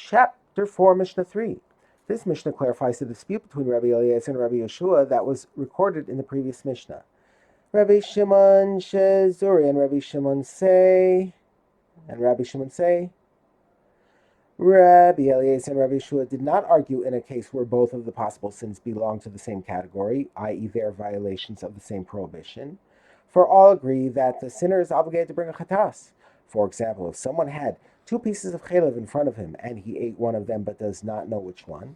Chapter 4, Mishnah 3. This Mishnah clarifies the dispute between Rabbi Eliezer and Rabbi Yeshua that was recorded in the previous Mishnah. Rabbi Shimon Shezuri and Rabbi Shimon say, Rabbi Eliezer and Rabbi Yeshua did not argue in a case where both of the possible sins belong to the same category, i.e. they are violations of the same prohibition. For all agree that the sinner is obligated to bring a chatas. For example, if someone had 2 pieces of chalev in front of him and he ate one of them but does not know which one,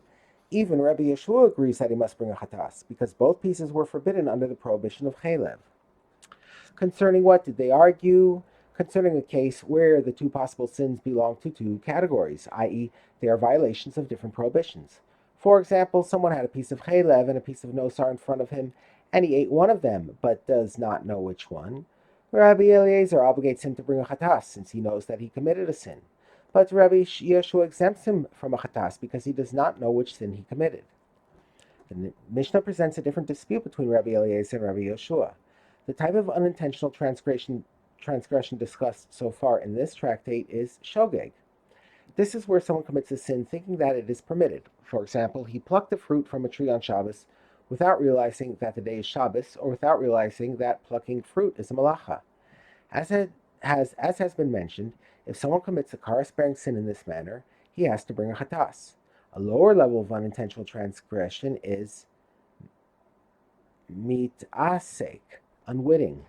even Rabbi Yeshua agrees that he must bring a chatas, because both pieces were forbidden under the prohibition of chalev. Concerning what did they argue? Concerning a case where the 2 possible sins belong to 2 categories, i.e. they are violations of different prohibitions. For example, someone had a piece of chalev and a piece of nosar in front of him, and he ate one of them, but does not know which one. Rabbi Eliezer obligates him to bring a chatas, since he knows that he committed a sin. But Rabbi Yeshua exempts him from a chatas because he does not know which sin he committed. The Mishnah presents a different dispute between Rabbi Eliezer and Rabbi Yeshua. The type of unintentional transgression discussed so far in this tractate is shogeg. This is where someone commits a sin thinking that it is permitted. For example, he plucked the fruit from a tree on Shabbos without realizing that the day is Shabbos, or without realizing that plucking fruit is a malacha. As has been mentioned, if someone commits a karas-bearing sin in this manner, he has to bring a chatas. A lower level of unintentional transgression is mitasek, unwitting.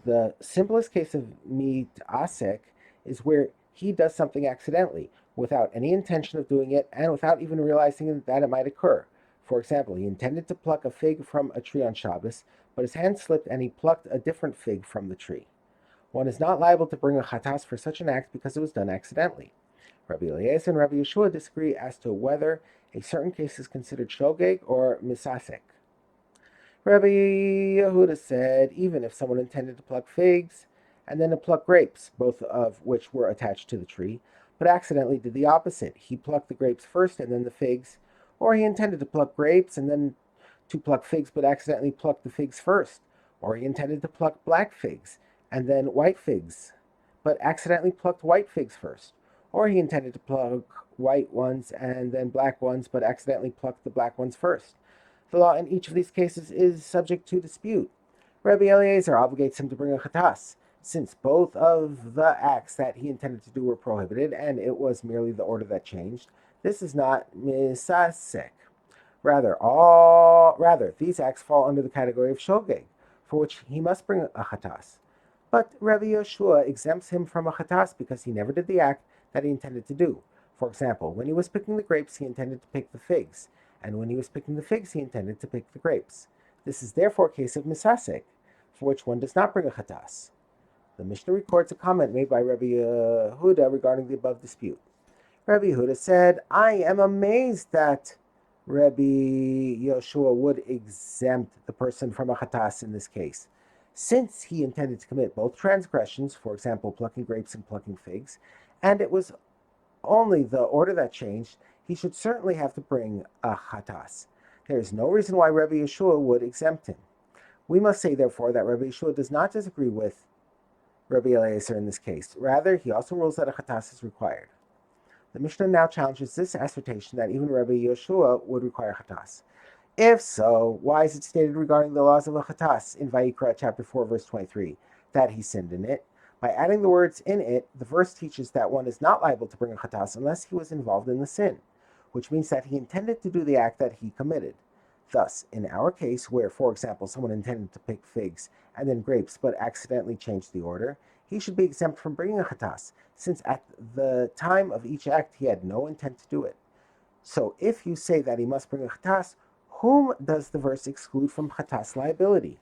The simplest case of mitasek is where he does something accidentally, without any intention of doing it, and without even realizing that it might occur. For example, he intended to pluck a fig from a tree on Shabbos, but his hand slipped and he plucked a different fig from the tree. One is not liable to bring a chatas for such an act because it was done accidentally. Rabbi Eliezer and Rabbi Yeshua disagree as to whether a certain case is considered shogeg or misasek. Rabbi Yehuda said, even if someone intended to pluck figs and then to pluck grapes, both of which were attached to the tree, but accidentally did the opposite. He plucked the grapes first and then the figs, or he intended to pluck grapes and then to pluck figs but accidentally plucked the figs first, or he intended to pluck black figs and then white figs, but accidentally plucked white figs first, or he intended to pluck white ones and then black ones, but accidentally plucked the black ones first. The law in each of these cases is subject to dispute. Rabbi Eliezer obligates him to bring a chatas, since both of the acts that he intended to do were prohibited, and it was merely the order that changed. This is not misasek. Rather, these acts fall under the category of shogeg, for which he must bring a chatas. But Rabbi Yeshua exempts him from a chatas because he never did the act that he intended to do. For example, when he was picking the grapes, he intended to pick the figs, and when he was picking the figs, he intended to pick the grapes. This is therefore a case of misasek, for which one does not bring a chatas. The Mishnah records a comment made by Rabbi Yehuda regarding the above dispute. Rabbi Yehuda said, I am amazed that Rabbi Yeshua would exempt the person from a chatas in this case, since he intended to commit both transgressions, for example, plucking grapes and plucking figs, and it was only the order that changed, he should certainly have to bring a chatas. There is no reason why Rabbi Yeshua would exempt him. We must say, therefore, that Rabbi Yeshua does not disagree with Rabbi Eliezer in this case. Rather, he also rules that a chatas is required. The Mishnah now challenges this assertion that even Rabbi Yeshua would require chatas. If so, why is it stated regarding the laws of a chatas in Vayikra chapter 4, verse 23, that he sinned in it? By adding the words in it, the verse teaches that one is not liable to bring a chatas unless he was involved in the sin, which means that he intended to do the act that he committed. Thus, in our case, where, for example, someone intended to pick figs and then grapes but accidentally changed the order, he should be exempt from bringing a chatas, since at the time of each act he had no intent to do it. So if you say that he must bring a chatas, whom does the verse exclude from chatas liability?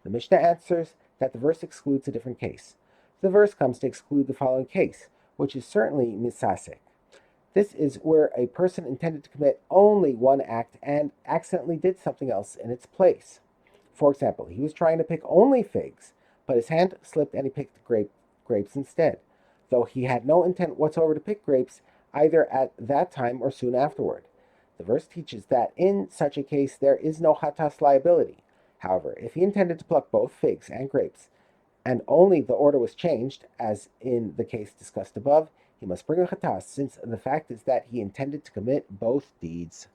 The Mishnah answers that the verse excludes a different case. The verse comes to exclude the following case, which is certainly misasek. This is where a person intended to commit only one act and accidentally did something else in its place. For example, he was trying to pick only figs, but his hand slipped and he picked grapes instead, though he had no intent whatsoever to pick grapes either at that time or soon afterward. The verse teaches that in such a case there is no chatas liability. However, if he intended to pluck both figs and grapes, and only the order was changed, as in the case discussed above, he must bring a chatas, since the fact is that he intended to commit both deeds.